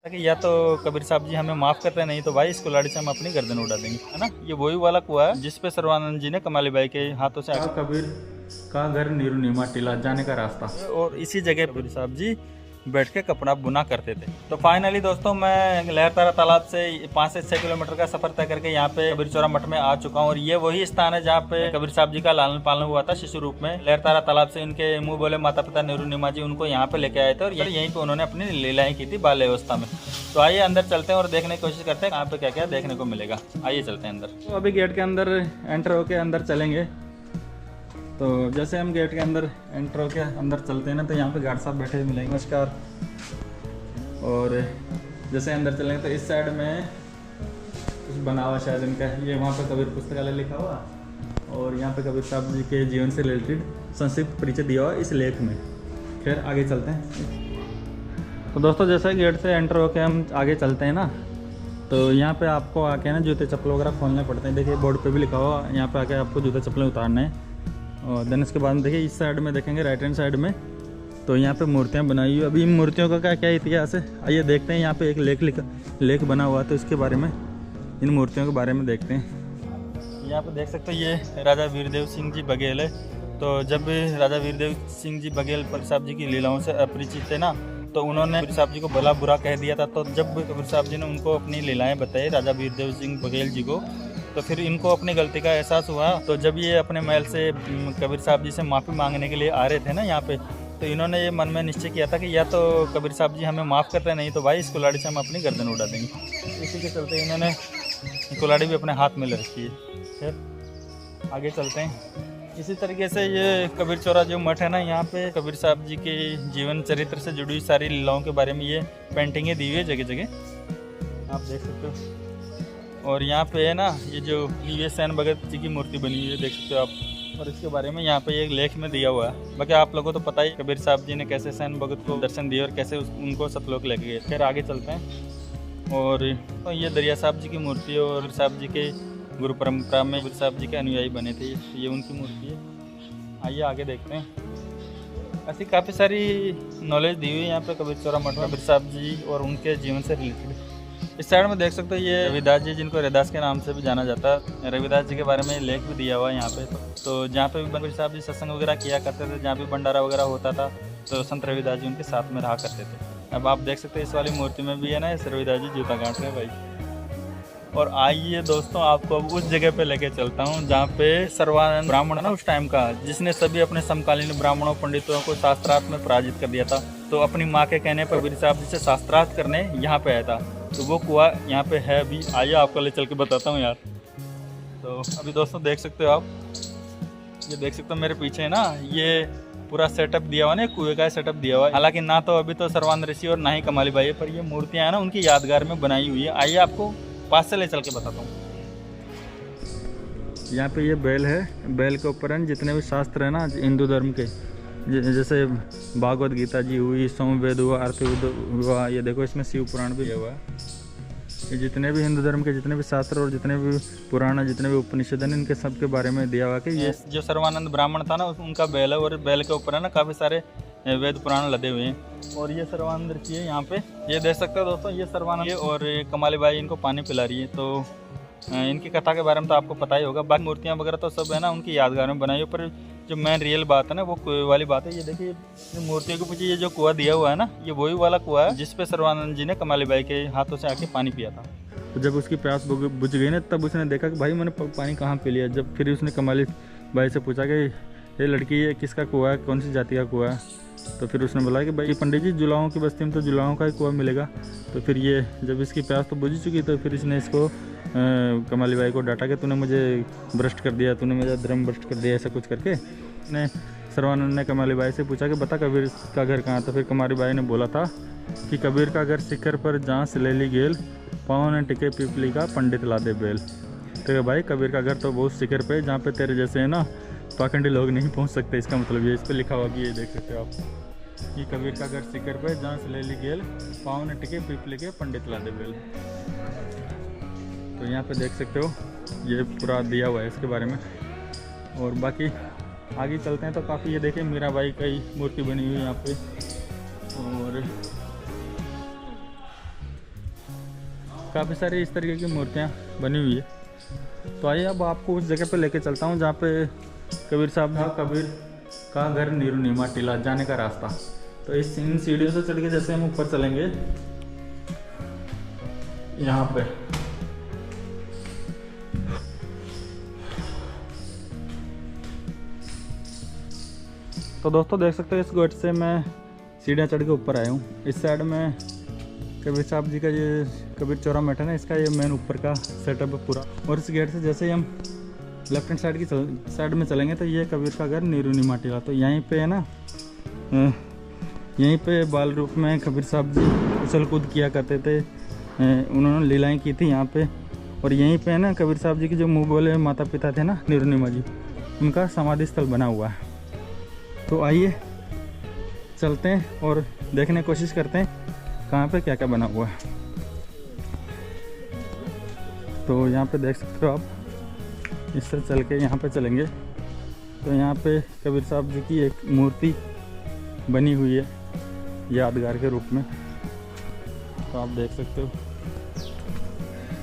कि या तो कबीर साहब जी हमें माफ़ करते नहीं तो भाई इस कुल्हाड़ी से हम अपनी गर्दन उड़ा देंगे, है ना। ये वही वाला कुआं है जिस पे सर्वानंद जी ने कमाली बाई के हाथों से कबीर का घर नीरुनिमा टीला जाने का रास्ता, और इसी जगह कबीर साहब जी बैठ के कपड़ा बुना करते थे। तो फाइनली दोस्तों मैं लहरतारा तालाब से 5 से 6 किलोमीटर का सफर तय करके यहाँ पे कबीर चौरा मठ में आ चुका हूँ, और ये वही स्थान है जहाँ पे कबीर साहब जी का लालन पालन हुआ था शिशु रूप में। लहरतारा तालाब से इनके मुंह बोले माता पिता नीरुनिमा जी उनको यहाँ पे लेके आए थे, और यहीं पे उन्होंने अपनी लीलाएं की थी बाल्य अवस्था में। तो आइए अंदर चलते हैं और देखने की कोशिश करते हैं यहाँ पे क्या क्या देखने को मिलेगा। आइए चलते हैं अंदर। तो अभी गेट के अंदर एंटर होके अंदर चलेंगे। तो जैसे हम गेट के अंदर एंटर होके अंदर चलते हैं ना, तो यहाँ पे गार्ड साहब बैठे मिलेंगे, नमस्कार। और जैसे अंदर चलेंगे तो इस साइड में कुछ बना हुआ शायद इनका, ये वहाँ पे कबीर पुस्तकालय लिखा हुआ, और यहाँ पे कबीर साहब जी के जीवन से रिलेटेड संक्षिप्त परिचय दिया हुआ इस लेख में। खैर आगे चलते हैं। तो दोस्तों जैसे गेट से एंटर होके हम आगे चलते हैं ना, तो यहाँ पे आपको आके ना जूते चप्पल वगैरह खोलने पड़ते हैं। देखिए बोर्ड पे भी लिखा हुआ, यहाँ पे आके आपको जूते चप्पलें उतारने हैं। और देन उसके बाद में देखिए इस साइड में देखेंगे राइट हैंड साइड में, तो यहाँ पे मूर्तियाँ बनाई हुई। अभी इन मूर्तियों का क्या इतिहास है आइए देखते हैं। यहाँ पे एक लेख बना हुआ है, तो इसके बारे में, इन मूर्तियों के बारे में देखते हैं। यहाँ पे देख सकते हो ये राजा वीरदेव सिंह जी बघेल है। तो जब राजा वीरदेव सिंह जी बघेल कबीर साहब जी की लीलाओं से अपरिचित थे ना, तो उन्होंने कबीर साहब जी को भला बुरा कह दिया था। तो जब कबीर साहब जी ने उनको अपनी लीलाएं बताई राजा वीरदेव सिंह बघेल जी को, तो फिर इनको अपनी गलती का एहसास हुआ। तो जब ये अपने महल से कबीर साहब जी से माफ़ी मांगने के लिए आ रहे थे ना यहाँ पे, तो इन्होंने ये मन में निश्चय किया था कि या तो कबीर साहब जी हमें माफ़ करते नहीं तो भाई इस कुल्हाड़ी से हम अपनी गर्दन उड़ा देंगे। इसी के चलते इन्होंने कुल्हाड़ी भी अपने हाथ में ले रखी है। फिर आगे चलते हैं। इसी तरीके से ये कबीर चौरा जो मठ है ना, यहाँ पे कबीर साहब जी के जीवन चरित्र से जुड़ी हुई सारी लीलाओं के बारे में ये पेंटिंगें दी हुई है जगह जगह, आप देख सकते हो। और यहाँ पे है ना ये जो वी सैन भगत जी की मूर्ति बनी हुई है, देख सकते हो आप। और इसके बारे में यहाँ पे एक लेख में दिया हुआ है। बाकी आप लोगों को तो पता ही कबीर साहब जी ने कैसे सैन भगत को दर्शन दिए और कैसे उनको सतलोक लेके गए। फिर आगे चलते हैं। और तो ये दरिया साहब जी की मूर्ति है, और साहब जी के गुरु परंपरा में कबीर साहब जी के अनुयायी बने थे, ये उनकी मूर्ति है। आइए आगे देखते हैं। ऐसी काफ़ी सारी नॉलेज दी हुई है यहाँ पे कबीर चौरा मठ में कबीर साहब जी और उनके जीवन से रिलेटेड। इस साइड में देख सकते हो ये रविदास जी, जिनको रविदास के नाम से भी जाना जाता है। रविदास जी के बारे में लेख भी दिया हुआ है यहाँ पे। तो जहाँ पे भी कबीर साहब जी सत्संग वगैरह किया करते थे, जहाँ भी भंडारा वगैरह होता था, तो संत रविदास जी उनके साथ में रहा करते थे। अब आप देख सकते हैं इस वाली मूर्ति में भी है ना, इस रविदास जी जूता काट रहे हैं भाई। और आइए दोस्तों आपको अब उस जगह पे लेके चलता हूँ जहाँ पे सर्वानंद ब्राह्मण है ना उस टाइम का, जिसने सभी अपने समकालीन ब्राह्मणों पंडितों को शास्त्रार्थ में पराजित कर दिया था। तो अपनी माँ के कहने पर कबीर साहब जी से शास्त्रार्थ करने यहाँ पे आया था। तो वो कुआं यहाँ पे है अभी, आइए आपको ले चल के बताता हूँ यार। तो अभी दोस्तों देख सकते हो आप, ये देख सकते हो मेरे पीछे है ना, ये पूरा सेटअप दिया हुआ ना, कुएं का सेटअप दिया हुआ है। हालांकि ना तो अभी तो सर्वानंद ऋषि और ना ही कमाली बाई है, पर ये मूर्तियाँ है ना उनकी यादगार में बनाई हुई है। आइए आपको पास से ले चल के बताता हूँ। यहाँ पे ये बैल है, बैल के ऊपर है जितने भी शास्त्र है ना हिंदू धर्म के, जैसे भागवत गीता जी हुई, सोमवेद हुआ, अर्थवेद हुआ, ये देखो इसमें शिव पुराण भी हुआ है। ये जितने भी हिंदू धर्म के जितने भी शास्त्र और जितने भी पुराण जितने भी उपनिषद हैं, इनके सब के बारे में दिया हुआ कि ये जो सर्वानंद ब्राह्मण था ना उनका बैल है, और बैल के ऊपर है ना काफ़ी सारे वेद पुराण लदे हुए हैं। और ये सर्वानंद ऋषि है यहाँ पे, ये देख सकते हो दोस्तों, ये सर्वानंद और कमाली बाई इनको पानी पिला रही है। तो इनकी कथा के बारे में तो आपको पता ही होगा। बाकी मूर्तियाँ वगैरह तो सब है ना उनकी यादगार में बनाई है, पर जो मेन रियल बात है ना वो कुएं वाली बात है। ये देखिए मूर्तियों के पीछे ये जो कुआं दिया हुआ है ना, ये वही वाला कुआं है जिस पे सर्वानंद जी ने कमाली बाई के हाथों से आके पानी पिया था। तो जब उसकी प्यास बुझ गई ना, तब उसने देखा कि भाई मैंने पानी कहाँ पी लिया। जब फिर उसने कमाली बाई से पूछा कि ये लड़की ये किसका कुआं है, कौन सी जाति का कुआं है। तो फिर उसने बोला कि भाई पंडित जी जुलाहों की बस्ती में तो जुलाहों का ही कुआं मिलेगा। तो फिर ये जब इसकी प्यास तो बुझ चुकी, तो फिर इसने इसको कमाली बाई को डांटा कि तूने मुझे भ्रष्ट कर दिया, तूने मुझे धर्म भ्रष्ट कर दिया, ऐसा कुछ करके। ने सर्वानंद ने कमाली बाई से पूछा कि बता कबीर का घर कहाँ था। फिर कमाली बाई ने बोला था कि कबीर का घर शिखर पर जहाँ से ले ली गेल, पाँव ने टिके पिपली का पंडित ला दे बेल। तो भाई कबीर का घर तो बहुत शिखर पे, जहाँ पे तेरे जैसे है ना पाखंडी लोग नहीं पहुँच सकते। इसका मतलब ये इस पर लिखा हुआ कि ये देख सकते हो आप कि कबीर का घर शिखर पे जहाँ से ले ली गेल, पाँव ने टिके पिपली के पंडित ला दे बेल। तो यहाँ पे देख सकते हो ये पूरा दिया हुआ है इसके बारे में। और बाकी आगे चलते हैं तो काफ़ी ये देखें मीराबाई की मूर्ति बनी हुई है यहाँ पे। और काफ़ी सारी इस तरीके की मूर्तियाँ बनी हुई है। तो आइए अब आपको उस जगह पे लेके चलता हूँ जहाँ पे कबीर का घर नीमा टीला जाने का रास्ता। तो इन सीढ़ियों से चढ़ के जैसे हम ऊपर चलेंगे यहाँ पे, तो दोस्तों देख सकते हो इस गेट से मैं सीढ़ियाँ चढ़ के ऊपर आया हूँ। इस साइड में कबीर साहब जी का ये कबीर चौरा मठ है ना, इसका ये मेन ऊपर का सेटअप है पूरा। और इस गेट से जैसे ही हम लेफ्ट हैंड साइड की साइड में चलेंगे तो ये कबीर का घर नीमा टीला। तो यहीं पे है ना, यहीं पे बाल रूप में कबीर साहब जी उछल कूद किया करते थे, उन्होंने लीलाएं की थी यहाँ पे। और यहीं पे है ना कबीर साहब जी के जो मुँह बोले माता पिता थे ना नीमा जी, उनका समाधि स्थल बना हुआ है। तो आइए चलते हैं और देखने की कोशिश करते हैं कहाँ पे क्या क्या बना हुआ है। तो यहाँ पे देख सकते हो आप, इससे चल के यहाँ पे चलेंगे तो यहाँ पे कबीर साहब जी की एक मूर्ति बनी हुई है यादगार के रूप में। तो आप देख सकते हो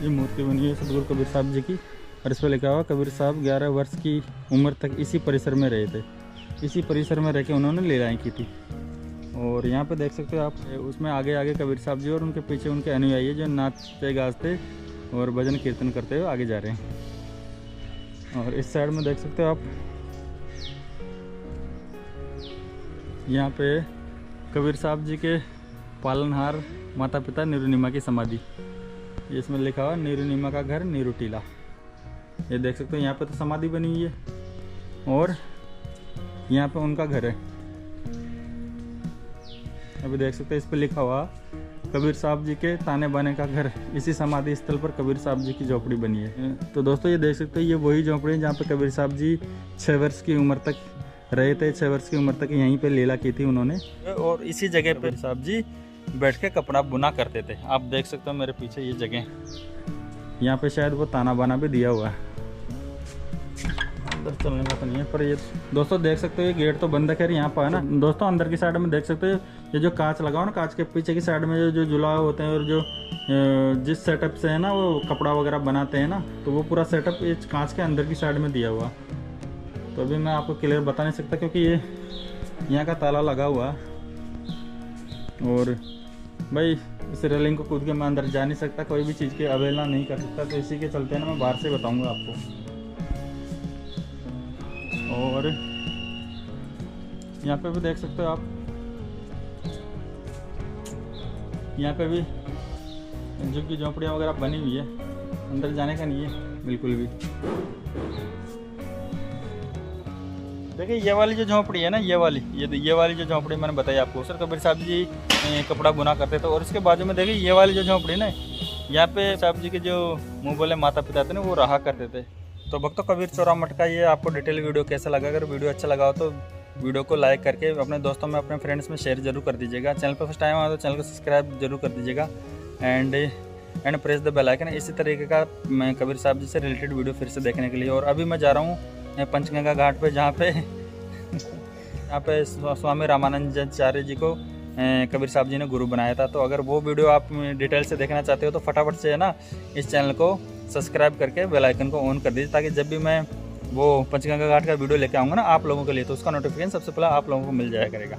ये मूर्ति बनी हुई है सतगुरु कबीर साहब जी की। और इस पर लिखा हुआ कबीर साहब 11 वर्ष की उम्र तक इसी परिसर में रहे थे, इसी परिसर में रह के उन्होंने लीलाएँ की थी। और यहाँ पे देख सकते हो आप, उसमें आगे आगे कबीर साहब जी और उनके पीछे उनके अनुयायी जो नाचते गाजते और भजन कीर्तन करते हुए आगे जा रहे हैं। और इस साइड में देख सकते हो आप, यहाँ पे कबीर साहब जी के पालनहार माता पिता नीमा की समाधि, इसमें लिखा हुआ नीमा का घर नीरू टीला। ये देख सकते हो यहाँ पे तो समाधि बनी हुई है और यहाँ पे उनका घर है। अभी देख सकते हैं इस पे लिखा हुआ कबीर साहब जी के ताने बाने का घर, इसी समाधि स्थल पर कबीर साहब जी की झोपड़ी बनी है। तो दोस्तों ये देख सकते हैं ये वही झोपड़ी है जहाँ पे कबीर साहब जी 6 वर्ष की उम्र तक रहे थे। 6 वर्ष की उम्र तक यहीं पे लीला की थी उन्होंने। और इसी जगह पे साहब जी बैठ के कपड़ा बुना करते थे। आप देख सकते हो मेरे पीछे ये जगह, यहाँ पे शायद वो ताना बाना भी दिया हुआ है। अंदर चलने का तो नहीं है, पर ये दोस्तों देख सकते हो ये गेट तो बंद है। खैर यहाँ पर है ना दोस्तों, अंदर की साइड में देख सकते हो ये जो कांच लगा हो ना, कांच के पीछे की साइड में जो जुलाव होते हैं और जो जिस सेटअप से है ना वो कपड़ा वगैरह बनाते हैं ना, तो वो पूरा सेटअप ये कांच के अंदर की साइड में दिया हुआ। तो अभी मैं आपको क्लियर बता नहीं सकता क्योंकि ये यहाँ का ताला लगा हुआ। और भाई इस रेलिंग को कूद के मैं अंदर जा नहीं सकता, कोई भी चीज़ की अवहेलना नहीं कर सकता। तो इसी के चलते ना मैं बाहर से बताऊँगा आपको। और यहाँ पे भी देख सकते हो आप, यहाँ पे भी झुग्गी झोंपड़ियाँ वगैरह बनी हुई है, अंदर जाने का नहीं है बिल्कुल भी। देखिए ये वाली जो झोंपड़ी है ना, ये वाली जो झोंपड़ी मैंने बताई आपको, सर कबीर साहब जी कपड़ा बुना करते थे। और इसके बाजू में देखिए ये वाली जो झोंपड़ी ना, यहाँ पे साहब जी के जो मुँह बोले माता पिता थे ना वो रहा करते थे। तो भक्तों कबीर चौरा मठ का ये आपको डिटेल वीडियो कैसा लगा? अगर वीडियो अच्छा लगा हो तो वीडियो को लाइक करके अपने दोस्तों में अपने फ्रेंड्स में शेयर जरूर कर दीजिएगा। चैनल पर फर्स्ट टाइम आया तो चैनल को सब्सक्राइब जरूर कर दीजिएगा and press the bell icon. इसी तरीके का मैं कबीर साहब जी से रिलेटेड वीडियो फिर से देखने के लिए। और अभी मैं जा रहा हूँ पंचगंगा घाट पे, जहाँ पे स्वामी रामानंदाचार्य जी को कबीर साहब जी ने गुरु बनाया था। तो अगर वो वीडियो आप डिटेल से देखना चाहते हो तो फटाफट से है ना इस चैनल को सब्सक्राइब करके बेल आइकन को ऑन कर दीजिए, ताकि जब भी मैं वो पंचगंगा घाट का वीडियो लेके आऊँगा ना आप लोगों के लिए, तो उसका नोटिफिकेशन सबसे पहले आप लोगों को मिल जाया करेगा।